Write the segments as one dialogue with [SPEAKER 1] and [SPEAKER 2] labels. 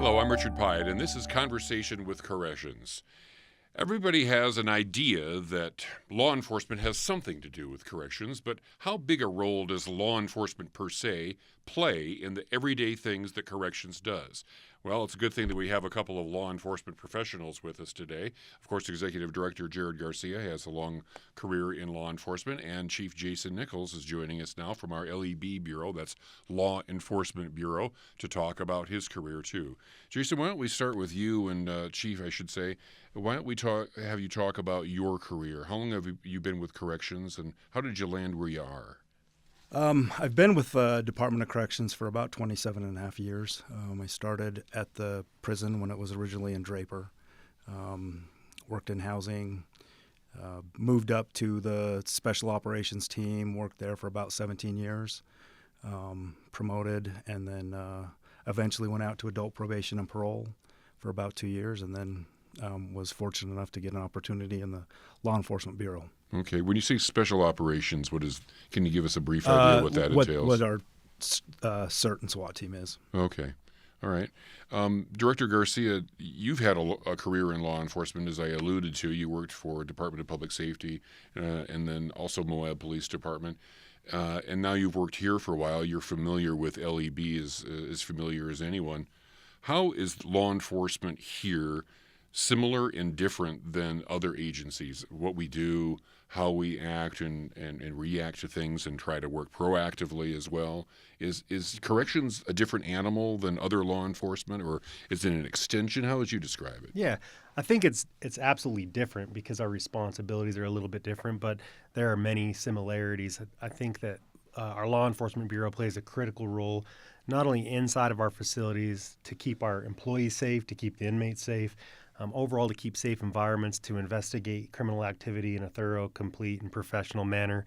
[SPEAKER 1] Hello, I'm Richard Piatt, and this is Conversation with Corrections. Everybody has an idea that law enforcement has something to do with corrections, but how big a role does law enforcement per se play in the everyday things that corrections does? Well, it's a good thing that we have a couple of law enforcement professionals with us today. Of course, Executive Director Garcia has a long career in law enforcement, and Chief Jason Nicholes is joining us now from our LEB Bureau, that's Law Enforcement Bureau, to talk about his career too. Jason, why don't we start with you, and Chief, I should say, why don't we have you talk about your career? How long have you been with corrections, and how did you land where you are?
[SPEAKER 2] I've been with the Department of Corrections for about 27 and a half years. I started at the prison when it was originally in Draper, worked in housing, moved up to the Special Operations team, worked there for about 17 years, promoted, and then eventually went out to adult probation and parole for about 2 years, and then was fortunate enough to get an opportunity in the Law Enforcement Bureau.
[SPEAKER 1] Okay. When you say special operations, can you give us a brief idea of what that entails?
[SPEAKER 2] What our CERT and SWAT team is.
[SPEAKER 1] Okay. All right. Director Garcia, you've had a career in law enforcement, as I alluded to. You worked for Department of Public Safety and then also Moab Police Department. And now you've worked here for a while. You're familiar with LEB as familiar as anyone. How is law enforcement here similar and different than other agencies? What we do, how we act and react to things and try to work proactively as well. Is corrections a different animal than other law enforcement, or is it an extension? How would you describe it?
[SPEAKER 3] Yeah, I think it's absolutely different because our responsibilities are a little bit different, but there are many similarities. I think that our Law Enforcement Bureau plays a critical role not only inside of our facilities to keep our employees safe, to keep the inmates safe, overall to keep safe environments, to investigate criminal activity in a thorough, complete, and professional manner.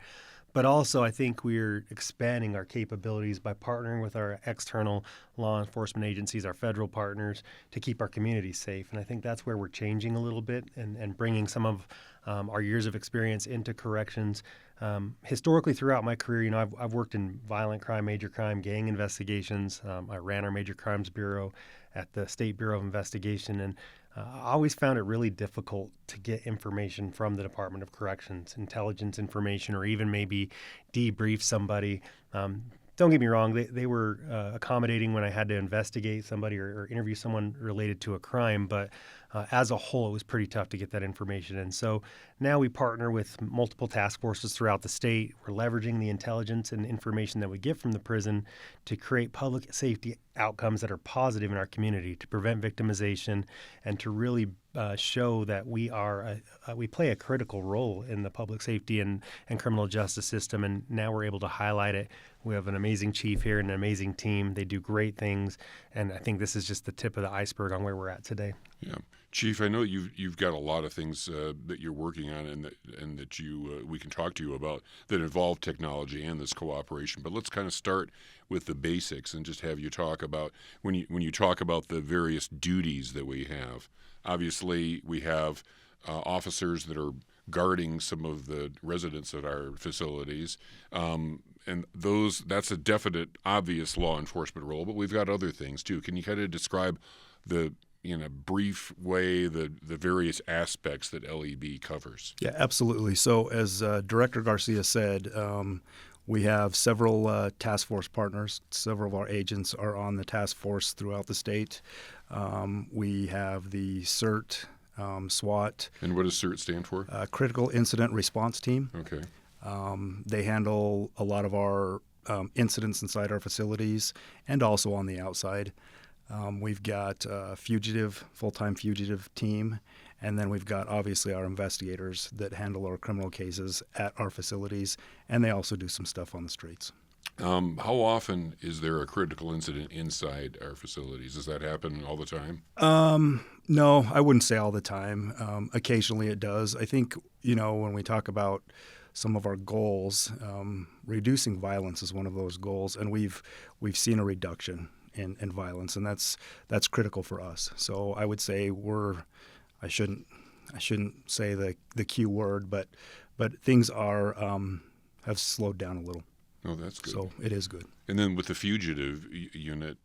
[SPEAKER 3] But also, I think we're expanding our capabilities by partnering with our external law enforcement agencies, our federal partners, to keep our communities safe. And I think that's where we're changing a little bit and bringing some of our years of experience into corrections. Historically, throughout my career, I've worked in violent crime, major crime, gang investigations. I ran our Major Crimes Bureau at the State Bureau of Investigation, and I always found it really difficult to get information from the Department of Corrections, intelligence information, or even maybe debrief somebody. Don't get me wrong, they were accommodating when I had to investigate somebody or interview someone related to a crime, but as a whole, it was pretty tough to get that information. And so now we partner with multiple task forces throughout the state. We're leveraging the intelligence and information that we get from the prison to create public safety outcomes that are positive in our community, to prevent victimization, and to really show that we play a critical role in the public safety and criminal justice system. And now we're able to highlight it. We have an amazing chief here and an amazing team. They do great things, and I think this is just the tip of the iceberg on where we're at today.
[SPEAKER 1] Yeah, Chief, I know you've got a lot of things that you're working on and that we can talk to you about that involve technology and this cooperation. But let's kind of start with the basics and just have you talk about when you talk about the various duties that we have. Obviously, we have officers that are guarding some of the residents at our facilities, and that's a definite, obvious law enforcement role. But we've got other things too. Can you kind of describe in a brief way the various aspects that LEB covers?
[SPEAKER 2] Yeah, absolutely. So as Director Garcia said, we have several task force partners. Several of our agents are on the task force throughout the state. We have the CERT, SWAT.
[SPEAKER 1] And what does CERT stand for?
[SPEAKER 2] Critical Incident Response Team.
[SPEAKER 1] Okay.
[SPEAKER 2] They handle a lot of our incidents inside our facilities and also on the outside. We've got a full-time fugitive team, and then we've got obviously our investigators that handle our criminal cases at our facilities, and they also do some stuff on the streets.
[SPEAKER 1] How often is there a critical incident inside our facilities? Does that happen all the time?
[SPEAKER 2] No, I wouldn't say all the time. Occasionally it does. I think, when we talk about some of our goals, reducing violence is one of those goals, and we've seen a reduction in violence, and that's critical for us. So I would say I shouldn't say the key word, but things have slowed down a little.
[SPEAKER 1] Oh, that's good.
[SPEAKER 2] So it is good.
[SPEAKER 1] And then with the fugitive unit,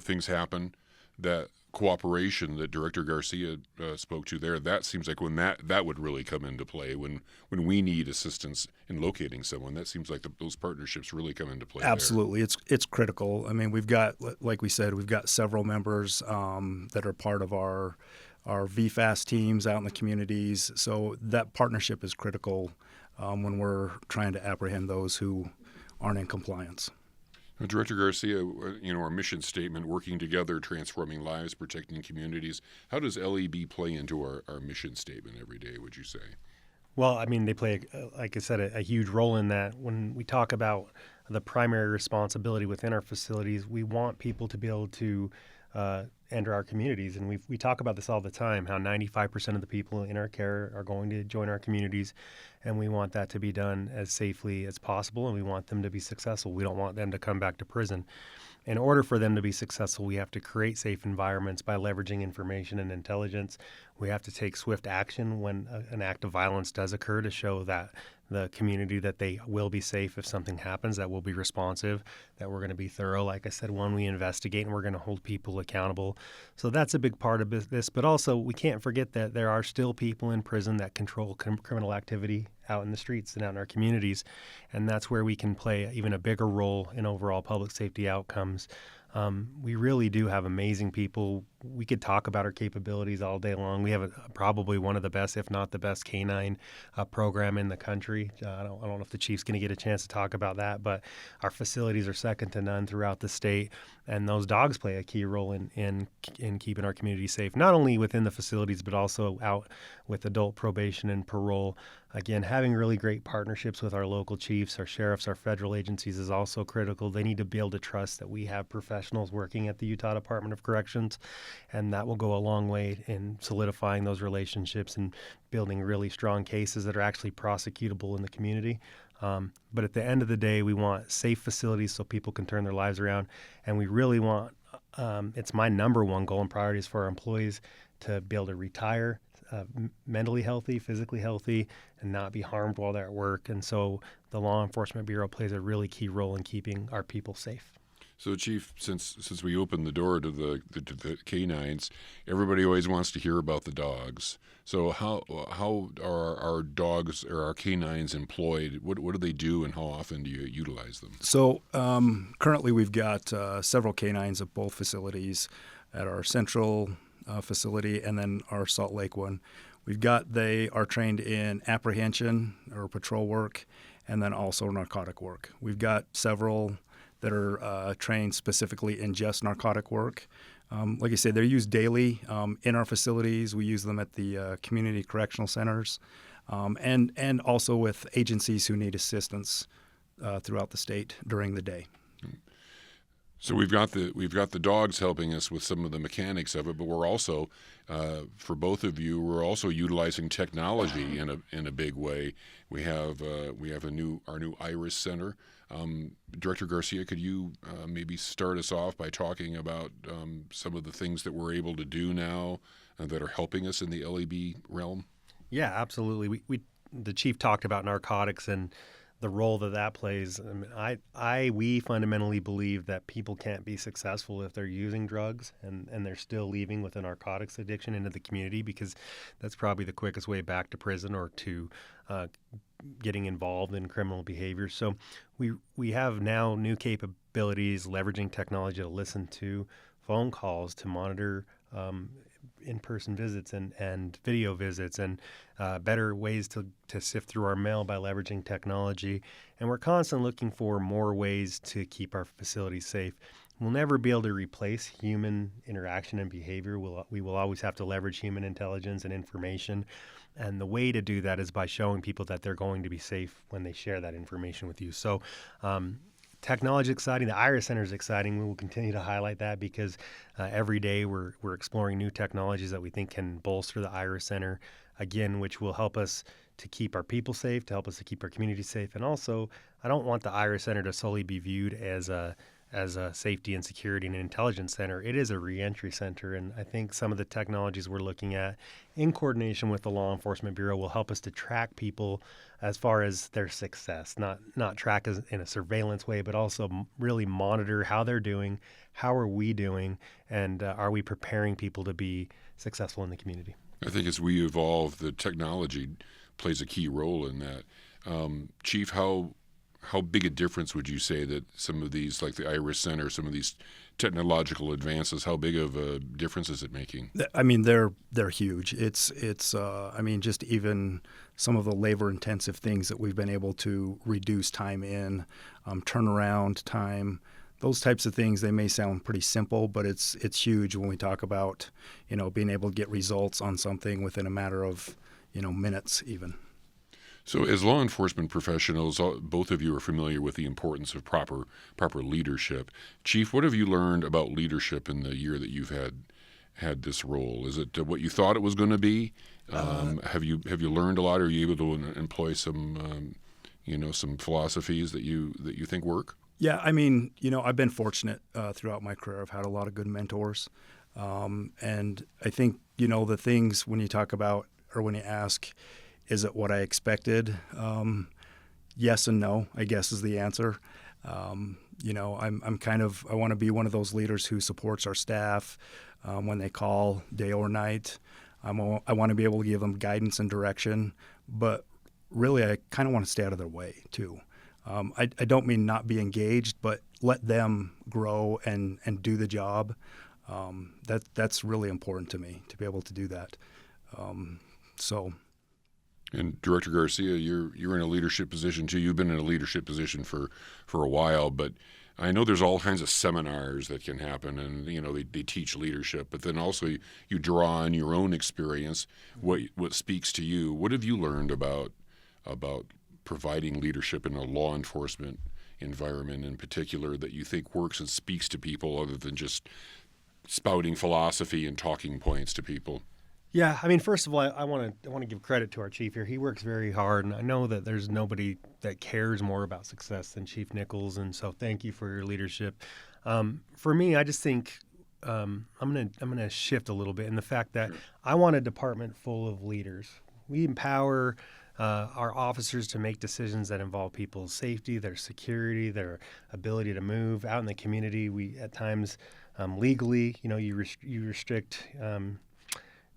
[SPEAKER 1] things happen. that cooperation that Director Garcia spoke to there, that seems like when that would really come into play when we need assistance in locating someone. That seems like those partnerships really come into play.
[SPEAKER 2] Absolutely, it's critical. I mean, we've got, like we said, we've got several members that are part of our VFAST teams out in the communities. So that partnership is critical when we're trying to apprehend those who aren't in compliance.
[SPEAKER 1] Director Garcia, our mission statement, working together, transforming lives, protecting communities. How does LEB play into our mission statement every day, would you say?
[SPEAKER 3] Well, I mean, they play, like I said, a huge role in that. When we talk about the primary responsibility within our facilities, we want people to be able to enter our communities. And we talk about this all the time, how 95% of the people in our care are going to join our communities. And we want that to be done as safely as possible. And we want them to be successful. We don't want them to come back to prison. In order for them to be successful, we have to create safe environments by leveraging information and intelligence. We have to take swift action when an act of violence does occur to show that the community that they will be safe if something happens, that we'll be responsive, that we're going to be thorough. Like I said, when we investigate, and we're going to hold people accountable. So that's a big part of this. But also, we can't forget that there are still people in prison that control criminal activity out in the streets and out in our communities. And that's where we can play even a bigger role in overall public safety outcomes. We really do have amazing people. We could talk about our capabilities all day long. We have probably one of the best, if not the best, canine program in the country. I don't know if the chief's going to get a chance to talk about that, but our facilities are second to none throughout the state, and those dogs play a key role in keeping our community safe, not only within the facilities, but also out with adult probation and parole. Again, having really great partnerships with our local chiefs, our sheriffs, our federal agencies is also critical. They need to be able to trust that we have professionals working at the Utah Department of Corrections, and that will go a long way in solidifying those relationships and building really strong cases that are actually prosecutable in the community. But at the end of the day, we want safe facilities so people can turn their lives around, and we really want, it's my number one goal and priority is for our employees to be able to retire mentally healthy, physically healthy, and not be harmed while they're at work. And so the Law Enforcement Bureau plays a really key role in keeping our people safe.
[SPEAKER 1] So, Chief, since we opened the door to the canines, everybody always wants to hear about the dogs. So how are our dogs or our canines employed? What do they do, and how often do you utilize them?
[SPEAKER 2] So currently we've got several canines at both facilities, at our central facility and then our Salt Lake one. They are trained in apprehension or patrol work, and then also narcotic work. We've got several that are trained specifically in just narcotic work. Like I said, they're used daily in our facilities. We use them at the community correctional centers, and also with agencies who need assistance throughout the state during the day.
[SPEAKER 1] So we've got the dogs helping us with some of the mechanics of it, but we're also, for both of you, we're also utilizing technology in a big way. We have our new Iris Center. Director Garcia, could you maybe start us off by talking about some of the things that we're able to do now that are helping us in the LEB realm?
[SPEAKER 3] Yeah, absolutely. The chief talked about narcotics and the role that plays. I mean, we fundamentally believe that people can't be successful if they're using drugs and they're still leaving with a narcotics addiction into the community, because that's probably the quickest way back to prison or to getting involved in criminal behavior. So we have now new capabilities, leveraging technology to listen to phone calls, to monitor in-person visits and video visits, and better ways to sift through our mail by leveraging technology. And we're constantly looking for more ways to keep our facilities safe. We'll never be able to replace human interaction and behavior. We will always have to leverage human intelligence and information. And the way to do that is by showing people that they're going to be safe when they share that information with you. So technology is exciting. The Iris Center is exciting. We will continue to highlight that because every day we're exploring new technologies that we think can bolster the Iris Center, again, which will help us to keep our people safe, to help us to keep our community safe. And also, I don't want the Iris Center to solely be viewed as as a safety and security and intelligence center, it is a reentry center. And I think some of the technologies we're looking at in coordination with the Law Enforcement Bureau will help us to track people as far as their success, not track as in a surveillance way, but also really monitor how they're doing, how are we doing, and are we preparing people to be successful in the community.
[SPEAKER 1] I think as we evolve, the technology plays a key role in that. Chief, how big a difference would you say that some of these, like the Iris Center, some of these technological advances, how big of a difference is it making?
[SPEAKER 2] I mean, they're huge. It's I mean, just even some of the labor-intensive things that we've been able to reduce time in, turnaround time, those types of things. They may sound pretty simple, but it's huge when we talk about, being able to get results on something within a matter of, minutes even.
[SPEAKER 1] So as law enforcement professionals, both of you are familiar with the importance of proper leadership. Chief, what have you learned about leadership in the year that you've had this role? Is it what you thought it was going to be? Have you learned a lot? Are you able to employ some some philosophies that you think work?
[SPEAKER 2] Yeah, I mean, I've been fortunate throughout my career. I've had a lot of good mentors, and I think the things when you talk about or when you ask, is it what I expected? Yes and no, I guess, is the answer. I'm kind of, I want to be one of those leaders who supports our staff when they call day or night. I want to be able to give them guidance and direction, but really I kind of want to stay out of their way too. I don't mean not be engaged, but let them grow and do the job. That's really important to me, to be able to do that.
[SPEAKER 1] And Director Garcia, you're in a leadership position too. You've been in a leadership position for a while, but I know there's all kinds of seminars that can happen, and they teach leadership. But then also you draw on your own experience, what speaks to you. What have you learned about providing leadership in a law enforcement environment in particular that you think works and speaks to people, other than just spouting philosophy and talking points to people?
[SPEAKER 3] Yeah, I mean, first of all, I want to give credit to our chief here. He works very hard, and I know that there's nobody that cares more about success than Chief Nicholes, and so thank you for your leadership. For me, I just think I'm gonna shift a little bit in the fact that I want a department full of leaders. We empower our officers to make decisions that involve people's safety, their security, their ability to move out in the community. We at times legally, you restrict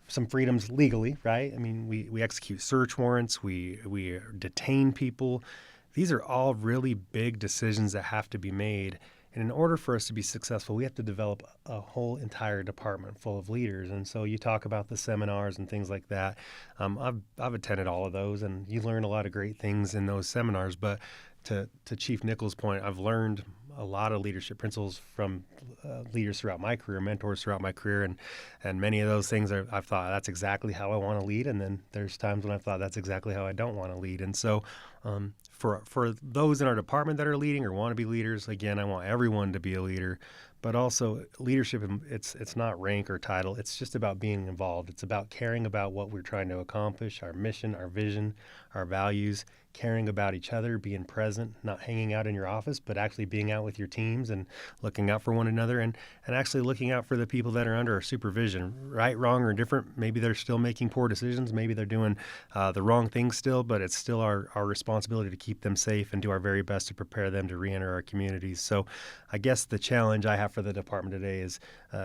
[SPEAKER 3] some freedoms legally, right? I mean, we execute search warrants, we detain people. These are all really big decisions that have to be made. And in order for us to be successful, we have to develop a whole entire department full of leaders. And so you talk about the seminars and things like that. I've attended all of those, and you learn a lot of great things in those seminars. But to Chief Nicholes' point, I've learned a lot of leadership principles from leaders throughout my career, mentors throughout my career, and many of those things I've thought that's exactly how I want to lead, and then there's times when I've thought that's exactly how I don't want to lead. And so for those in our department that are leading or want to be leaders, again, I want everyone to be a leader, but also leadership, it's not rank or title. It's just about being involved. It's about caring about what we're trying to accomplish, our mission, our vision, our values, caring about each other, being present, not hanging out in your office, but actually being out with your teams and looking out for one another, and actually looking out for the people that are under our supervision, right, wrong, or different. Maybe they're still making poor decisions. Maybe they're doing the wrong things still, but it's still our responsibility to keep them safe and do our very best to prepare them to reenter our communities. So I guess the challenge I have for the department today is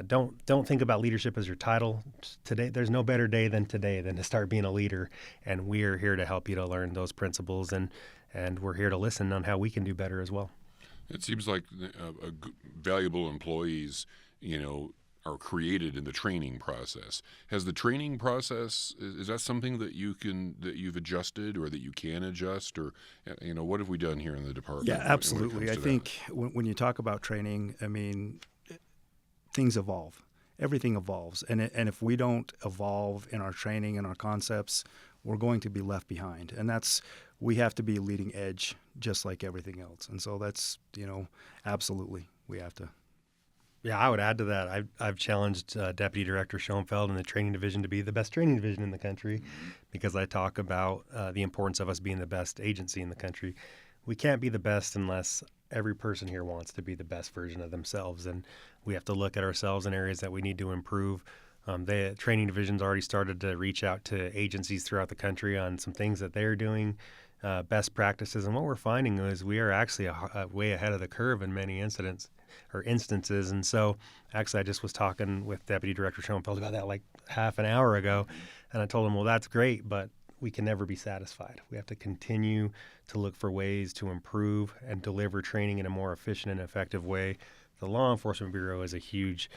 [SPEAKER 3] don't think about leadership as your title. Today, there's no better day than today than to start being a leader, and we are here to help you to learn those principles, and we're here to listen on how we can do better as well.
[SPEAKER 1] It seems like valuable employees, are created in the training process. Has the training process, is that something that you've adjusted or that you can adjust, or what have we done here in the department?
[SPEAKER 2] Yeah, absolutely. I think when you talk about training, I mean, things evolve. Everything evolves, and if we don't evolve in our training and our concepts, we're going to be left behind. And we have to be leading edge, just like everything else. And so that's absolutely we have to.
[SPEAKER 3] Yeah, I would add to that. I've challenged Deputy Director Schoenfeld in the training division to be the best training division in the country, because I talk about the importance of us being the best agency in the country. We can't be the best unless every person here wants to be the best version of themselves, and we have to look at ourselves in areas that we need to improve. The training division's already started to reach out to agencies throughout the country on some things that they're doing, best practices. And what we're finding is we are actually way ahead of the curve in many instances. And so actually I just was talking with Deputy Director Schoenfeld about that like half an hour ago. And I told him, well, that's great, but we can never be satisfied. We have to continue to look for ways to improve and deliver training in a more efficient and effective way. The Law Enforcement Bureau is a huge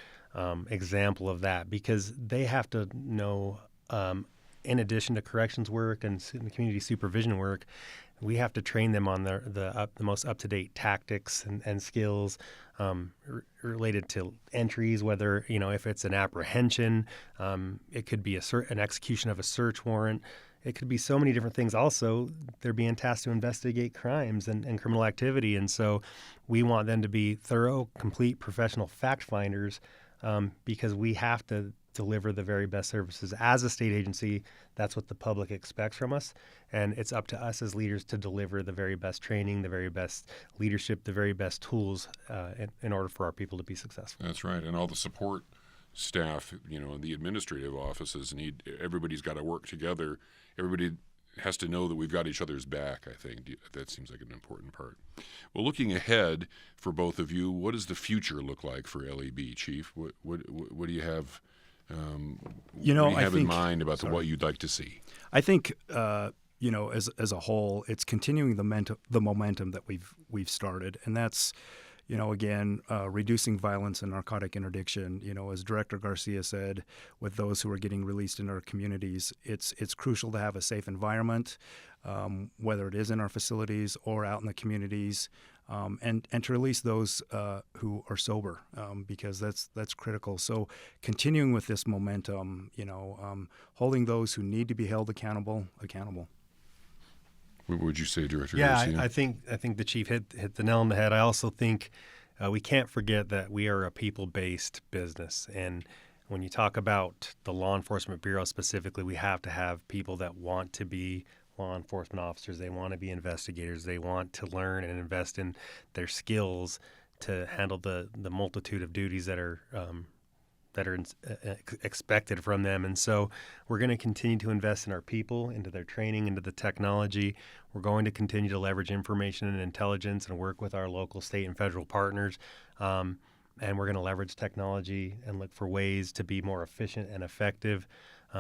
[SPEAKER 3] example of that, because they have to know, in addition to corrections work and the community supervision work, we have to train them on the most up-to-date tactics and skills related to entries, whether, if it's an apprehension, it could be an execution of a search warrant. It could be so many different things. Also, they're being tasked to investigate crimes and criminal activity. And so we want them to be thorough, complete professional fact finders, because we have to deliver the very best services. As a state agency, that's what the public expects from us. And it's up to us as leaders to deliver the very best training, the very best leadership, the very best tools in order for our people to be successful.
[SPEAKER 1] That's right. And all the support staff, the administrative offices everybody's got to work together. Everybody has to know that we've got each other's back, I think. That seems like an important part. Well, looking ahead for both of you, what does the future look like for LEB, Chief? What do you have in mind about what you'd like to see?
[SPEAKER 2] I think, as a whole, it's continuing the momentum that we've started, and that's, reducing violence and narcotic interdiction. As Director Garcia said, with those who are getting released in our communities, it's crucial to have a safe environment, whether it is in our facilities or out in the communities, and to release those who are sober, because that's critical. So continuing with this momentum, holding those who need to be held accountable.
[SPEAKER 1] What would you say, Director
[SPEAKER 3] Garcia?
[SPEAKER 1] Garcia?
[SPEAKER 3] I think the Chief hit the nail on the head. I also think we can't forget that we are a people-based business. And when you talk about the Law Enforcement Bureau specifically, we have to have people that want to be law enforcement officers. They want to be investigators. They want to learn and invest in their skills to handle the multitude of duties that are expected from them. And so we're going to continue to invest in our people, into their training, into the technology. We're going to continue to leverage information and intelligence and work with our local, state, and federal partners. And we're going to leverage technology and look for ways to be more efficient and effective,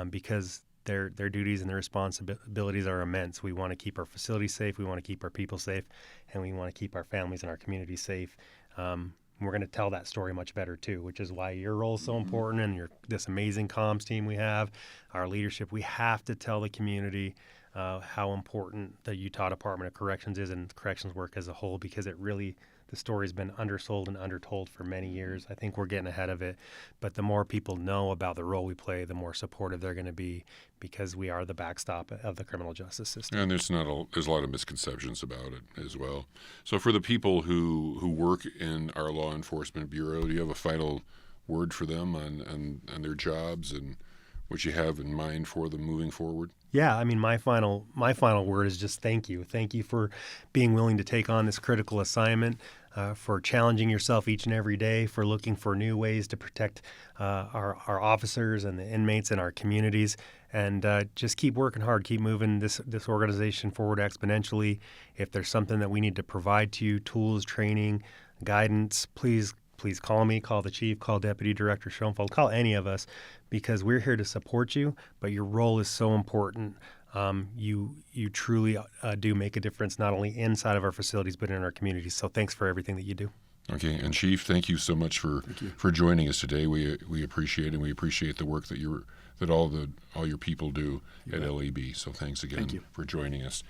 [SPEAKER 3] because their duties and their responsibilities are immense. We want to keep our facilities safe, we want to keep our people safe, and we want to keep our families and our communities safe. We're going to tell that story much better too, which is why your role is so important, and this amazing comms team we have, our leadership. We have to tell the community how important the Utah Department of Corrections is and corrections work as a whole, because the story's been undersold and undertold for many years. I think we're getting ahead of it, but the more people know about the role we play, the more supportive they're going to be, because we are the backstop of the criminal justice system.
[SPEAKER 1] And there's a lot of misconceptions about it as well. So for the people who work in our Law Enforcement Bureau, do you have a final word for them on their jobs and what you have in mind for them moving forward?
[SPEAKER 3] Yeah, I mean, my final word is just thank you. Thank you for being willing to take on this critical assignment, for challenging yourself each and every day, for looking for new ways to protect our officers and the inmates in our communities, and just keep working hard, keep moving this organization forward exponentially. If there's something that we need to provide to you, tools, training, guidance, please call me, call the Chief, call Deputy Director Schoenfeld, call any of us, because we're here to support you, but your role is so important. You truly do make a difference, not only inside of our facilities, but in our communities. So thanks for everything that you do.
[SPEAKER 1] Okay, and Chief, thank you so much for joining us today. We appreciate it, and we appreciate the work that all your people do at LEB. So thanks again for joining us.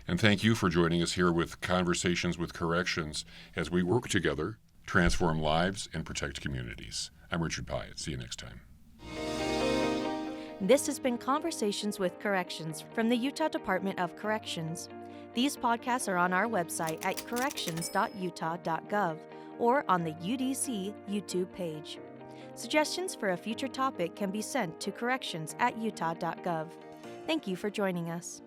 [SPEAKER 1] And thank you for joining us here with Conversations with Corrections as we work together, transform lives, and protect communities. I'm Richard Piatt. See you next time.
[SPEAKER 4] This has been Conversations with Corrections from the Utah Department of Corrections. These podcasts are on our website at corrections.utah.gov or on the UDC YouTube page. Suggestions for a future topic can be sent to corrections@utah.gov. Thank you for joining us.